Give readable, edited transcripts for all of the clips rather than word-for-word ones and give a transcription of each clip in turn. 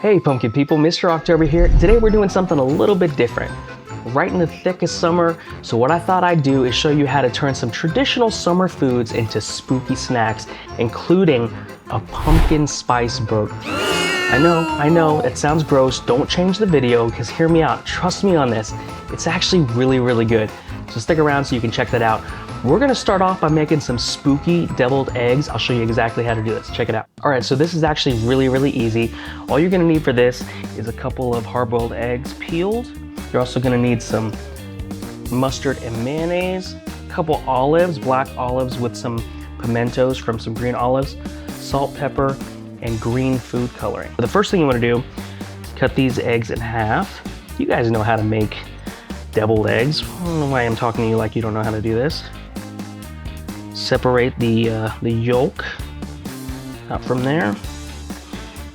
Hey pumpkin people, Mr. October here. Today we're doing something a little bit different. Right in the thick of summer, so what I thought I'd do is show you how to turn some traditional summer foods into spooky snacks, including a pumpkin spice burger. I know, it sounds gross. Don't change the video, because hear me out. Trust me on this. It's actually really good. So stick around so you can check that out. We're gonna start off by making some spooky deviled eggs. I'll show you exactly how to do this. Check it out. All right, so this is actually really easy. All you're gonna need for this is a couple of hard-boiled eggs peeled. You're also gonna need some mustard and mayonnaise, a couple olives, black olives with some pimentos from some green olives, salt, pepper, and green food coloring. The first thing you wanna do, cut these eggs in half. You guys know how to make deviled eggs. I don't know why I'm talking to you like you don't know how to do this. Separate the yolk out from there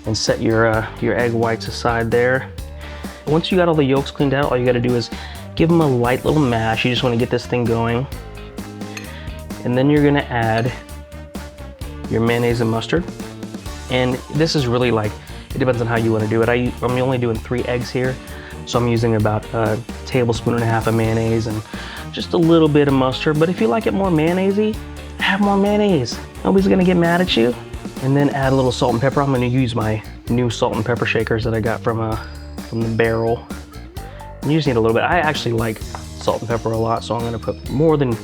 and set your egg whites aside there. Once you got all the yolks cleaned out, all you gotta do is give them a light little mash. You just wanna get this thing going. And then you're gonna add your mayonnaise and mustard. And this is really like, it depends on how you wanna do it. I'm only doing 3 eggs here. So I'm using about a tablespoon and a half of mayonnaise and just a little bit of mustard. But if you like it more mayonnaise-y, have more mayonnaise. Nobody's gonna get mad at you. And then add a little salt and pepper. I'm gonna use my new salt and pepper shakers that I got from the barrel. And you just need a little bit. I actually like salt and pepper a lot, so I'm gonna put more than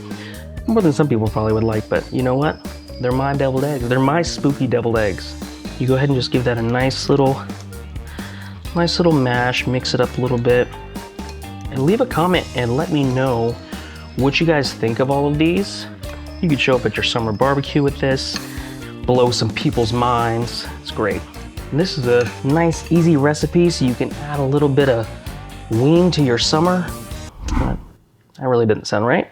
some people probably would like. But you know what? They're my deviled eggs. They're my spooky deviled eggs. You go ahead and just give that a nice little mash, mix it up a little bit, and leave a comment and let me know what you guys think of all of these. You could show up at your summer barbecue with this, blow some people's minds. It's great. And this is a nice, easy recipe, so you can add a little bit of wing to your summer. But that really didn't sound right.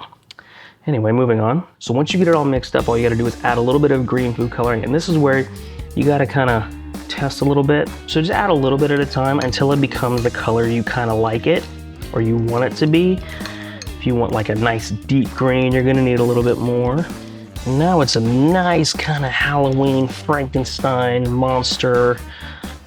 Anyway, moving on. So once you get it all mixed up, all you gotta do is add a little bit of green food coloring, and this is where you gotta kinda test a little bit. So just add a little bit at a time until it becomes the color you kind of like it or you want it to be. If you want like a nice deep green, you're gonna need a little bit more. Now it's a nice kind of Halloween Frankenstein monster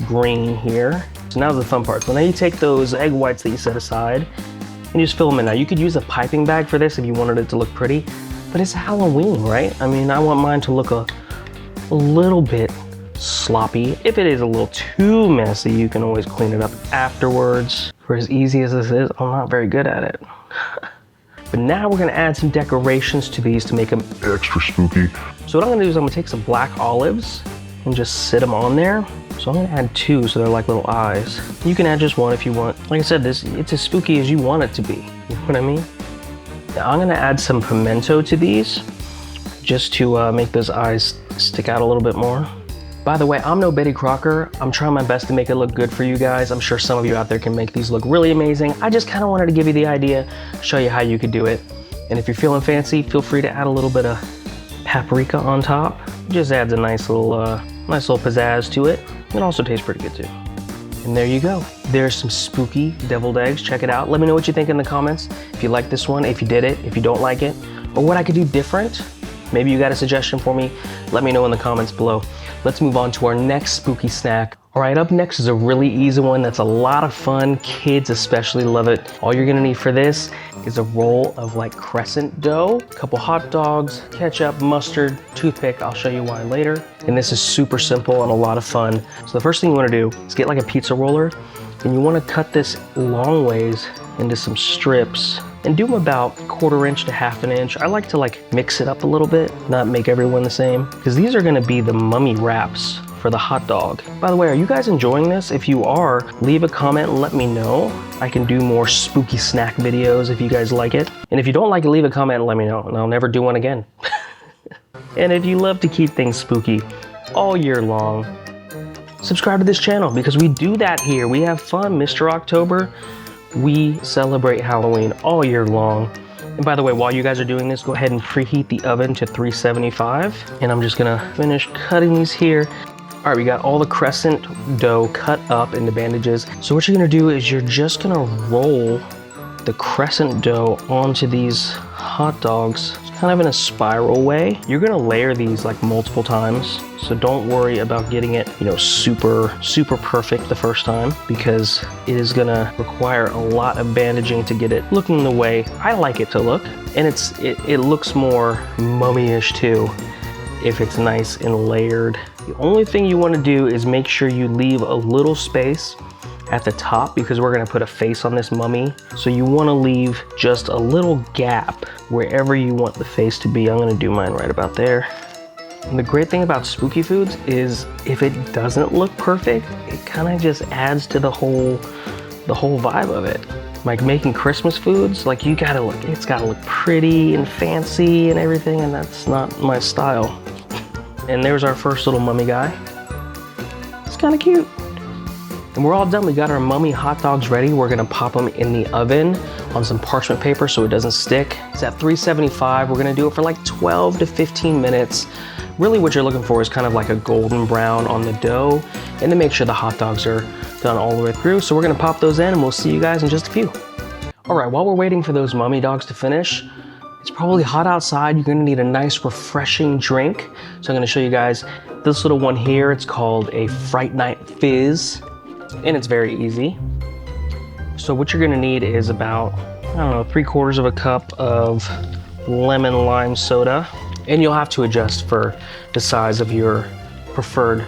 green here. So now the fun part. So now you take those egg whites that you set aside and you just fill them in. Now you could use a piping bag for this if you wanted it to look pretty, but it's Halloween, right? I mean, I want mine to look a little bit sloppy. If it is a little too messy, you can always clean it up afterwards. For as easy as this is, I'm not very good at it. But now we're gonna add some decorations to these to make them extra spooky. So what I'm gonna do is I'm gonna take some black olives and just sit them on there. So I'm gonna add 2 so they're like little eyes. You can add just 1 if you want. Like I said, it's as spooky as you want it to be. You know what I mean? Now I'm gonna add some pimento to these just to make those eyes stick out a little bit more. By the way, I'm no Betty Crocker. I'm trying my best to make it look good for you guys. I'm sure some of you out there can make these look really amazing. I just kind of wanted to give you the idea, show you how you could do it. And if you're feeling fancy, feel free to add a little bit of paprika on top. It just adds a nice little pizzazz to it. It also tastes pretty good too. And there you go. There's some spooky deviled eggs. Check it out. Let me know what you think in the comments. If you like this one, if you did it, if you don't like it, or what I could do different. Maybe you got a suggestion for me. Let me know in the comments below. Let's move on to our next spooky snack. All right, up next is a really easy one that's a lot of fun. Kids especially love it. All you're gonna need for this is a roll of like crescent dough, a couple hot dogs, ketchup, mustard, toothpick. I'll show you why later. And this is super simple and a lot of fun. So the first thing you wanna do is get like a pizza roller, and you wanna cut this long ways into some strips and do them about 1/4 inch to 1/2 inch. I like to like mix it up a little bit, not make everyone the same, because these are gonna be the mummy wraps for the hot dog. By the way, are you guys enjoying this? If you are, leave a comment and let me know. I can do more spooky snack videos if you guys like it. And if you don't like it, leave a comment and let me know, and I'll never do one again. And if you love to keep things spooky all year long, subscribe to this channel, because we do that here. We have fun, Mr. October. We celebrate Halloween all year long. And by the way, while you guys are doing this, go ahead and preheat the oven to 375. And I'm just gonna finish cutting these here. All right, we got all the crescent dough cut up into bandages. So what you're gonna do is you're just gonna roll the crescent dough onto these hot dogs kind of in a spiral way. You're gonna layer these like multiple times, so don't worry about getting it, you know, super perfect the first time, because it is gonna require a lot of bandaging to get it looking the way I like it to look. And it looks more mummy-ish too if it's nice and layered. The only thing you want to do is make sure you leave a little space at the top, because we're going to put a face on this mummy. So you want to leave just a little gap wherever you want the face to be. I'm going to do mine right about there. And the great thing about spooky foods is if it doesn't look perfect, it kind of just adds to the whole vibe of it. Like making Christmas foods, like it's gotta look pretty and fancy and everything, and that's not my style. And there's our first little mummy guy. It's kind of cute. And we're all done. We got our mummy hot dogs ready. We're gonna pop them in the oven on some parchment paper so it doesn't stick. It's at 375. We're gonna do it for like 12 to 15 minutes. Really what you're looking for is kind of like a golden brown on the dough, and to make sure the hot dogs are done all the way through. So we're gonna pop those in and we'll see you guys in just a few. All right, while we're waiting for those mummy dogs to finish, it's probably hot outside. You're gonna need a nice refreshing drink. So I'm gonna show you guys this little one here. It's called a Fright Night Fizz, and it's very easy. So what you're gonna need is about, I don't know, 3/4 of a cup of lemon lime soda. And you'll have to adjust for the size of your preferred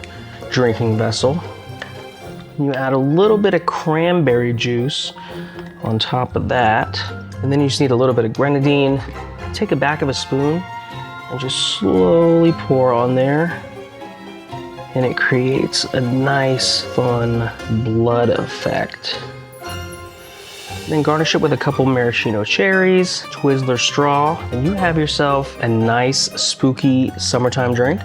drinking vessel. You add a little bit of cranberry juice on top of that. And then you just need a little bit of grenadine. Take a back of a spoon and just slowly pour on there. And it creates a nice, fun blood effect. Then garnish it with a couple maraschino cherries, Twizzler straw, and you have yourself a nice, spooky summertime drink,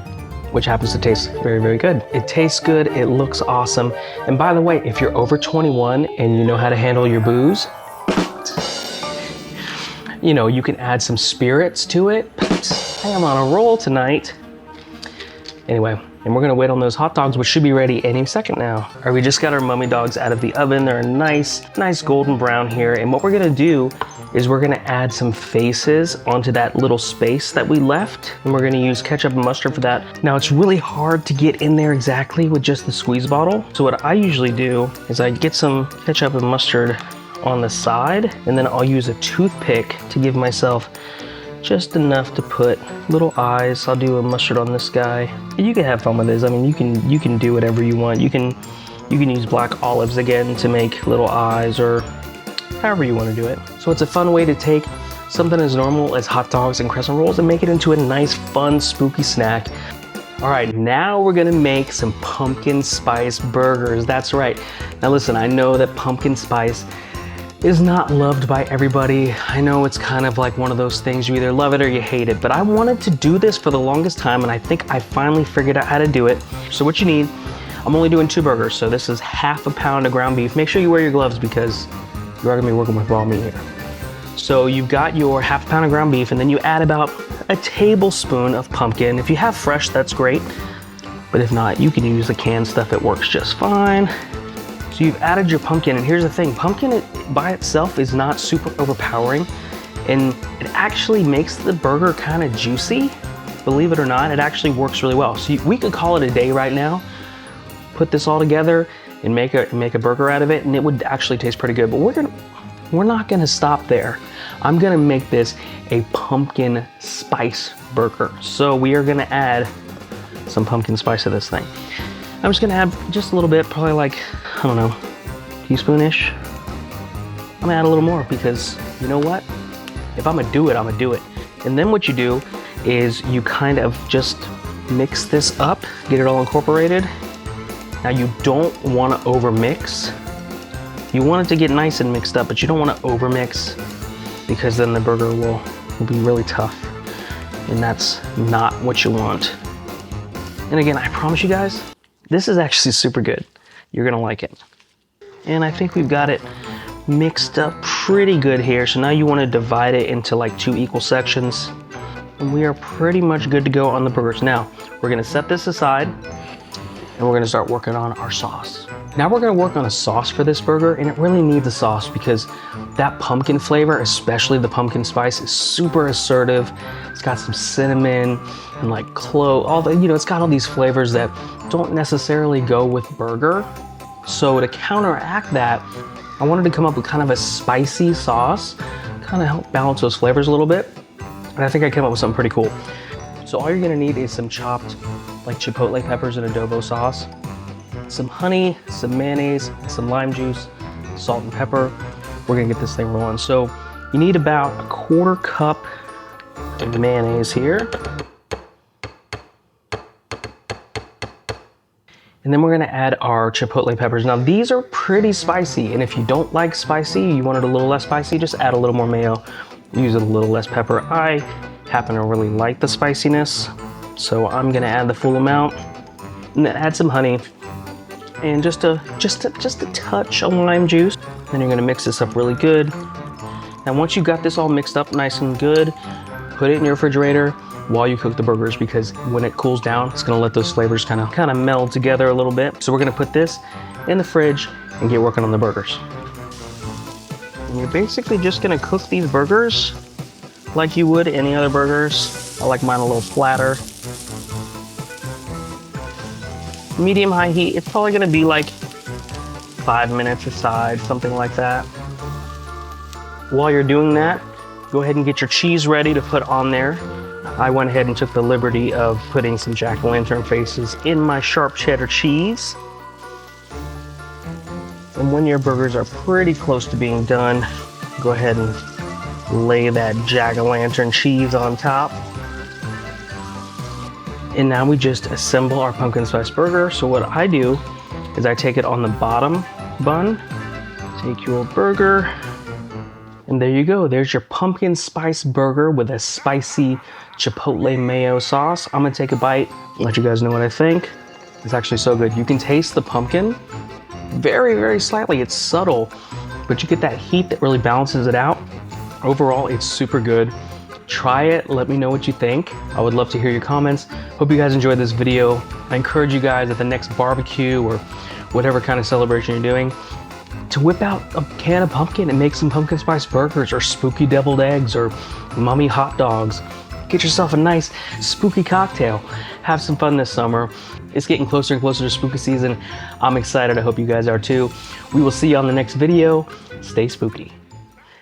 which happens to taste very, very good. It tastes good, it looks awesome. And by the way, if you're over 21 and you know how to handle your booze, you know, you can add some spirits to it. I am on a roll tonight. Anyway, and we're gonna wait on those hot dogs, which should be ready any second now. All right, we just got our mummy dogs out of the oven. They're a nice golden brown here. And what we're gonna do is we're gonna add some faces onto that little space that we left. And we're gonna use ketchup and mustard for that. Now it's really hard to get in there exactly with just the squeeze bottle. So what I usually do is I get some ketchup and mustard on the side, and then I'll use a toothpick to give myself just enough to put little eyes. I'll do a mustard on this guy. And you can have fun with this. I mean, you can do whatever you want. You can use black olives again to make little eyes, or however you want to do it. So it's a fun way to take something as normal as hot dogs and crescent rolls and make it into a nice, fun, spooky snack. All right, now we're gonna make some pumpkin spice burgers. That's right. Now listen, I know that pumpkin spice is not loved by everybody. I know it's kind of like one of those things, you either love it or you hate it, but I wanted to do this for the longest time, and I think I finally figured out how to do it. So what you need, I'm only doing 2 burgers, so this is 1/2 pound of ground beef. Make sure you wear your gloves because you are gonna be working with raw meat here. So you've got your 1/2 pound of ground beef, and then you add about a tablespoon of pumpkin. If you have fresh, that's great, but if not, you can use the canned stuff, it works just fine. So you've added your pumpkin, and here's the thing, pumpkin by itself is not super overpowering, and it actually makes the burger kind of juicy. Believe it or not, it actually works really well. So we could call it a day right now, put this all together and make a burger out of it, and it would actually taste pretty good. But we're not gonna stop there. I'm gonna make this a pumpkin spice burger. So we are gonna add some pumpkin spice to this thing. I'm just gonna add just a little bit, probably like, I don't know, teaspoon-ish. I'm gonna add a little more because you know what? If I'm gonna do it, I'm gonna do it. And then what you do is you kind of just mix this up, get it all incorporated. Now you don't wanna overmix. You want it to get nice and mixed up, but you don't wanna overmix because then the burger will be really tough. And that's not what you want. And again, I promise you guys, this is actually super good. You're gonna like it. And I think we've got it mixed up pretty good here. So now you wanna divide it into like 2 equal sections. And we are pretty much good to go on the burgers. Now, we're gonna set this aside. and we're gonna start working on our sauce. Now we're gonna work on a sauce for this burger, and it really needs a sauce because that pumpkin flavor, especially the pumpkin spice, is super assertive. It's got some cinnamon and like clove, all the, it's got all these flavors that don't necessarily go with burger. So to counteract that, I wanted to come up with kind of a spicy sauce, kind of help balance those flavors a little bit. And I think I came up with something pretty cool. So all you're gonna need is some chopped like chipotle peppers and adobo sauce, some honey, some mayonnaise, some lime juice, salt and pepper. We're gonna get this thing rolling. So you need about a 1/4 cup of mayonnaise here. And then we're gonna add our chipotle peppers. Now these are pretty spicy, and if you don't like spicy, you want it a little less spicy, just add a little more mayo, use a little less pepper. I happen to really like the spiciness, so I'm gonna add the full amount, and then add some honey, and just a touch of lime juice. Then you're gonna mix this up really good. And once you got this all mixed up nice and good, put it in your refrigerator while you cook the burgers, because when it cools down, it's gonna let those flavors kind of meld together a little bit. So we're gonna put this in the fridge and get working on the burgers. And you're basically just gonna cook these burgers like you would any other burgers. I like mine a little flatter. Medium-high heat, it's probably gonna be like 5 minutes aside, something like that. While you're doing that, go ahead and get your cheese ready to put on there. I went ahead and took the liberty of putting some jack-o'-lantern faces in my sharp cheddar cheese. And when your burgers are pretty close to being done, go ahead and lay that jack-o'-lantern cheese on top. And now we just assemble our pumpkin spice burger. So what I do is I take it on the bottom bun, take your burger, and there you go. There's your pumpkin spice burger with a spicy chipotle mayo sauce. I'm gonna take a bite, let you guys know what I think. It's actually so good. You can taste the pumpkin very, very slightly. It's subtle, but you get that heat that really balances it out. Overall, it's super good. Try it, let me know what you think. I would love to hear your comments. Hope you guys enjoyed this video. I encourage you guys at the next barbecue or whatever kind of celebration you're doing to whip out a can of pumpkin and make some pumpkin spice burgers or spooky deviled eggs or mummy hot dogs. Get yourself a nice spooky cocktail. Have some fun this summer. It's getting closer and closer to spooky season. I'm excited. I hope you guys are too. We will see you on the next video. Stay spooky.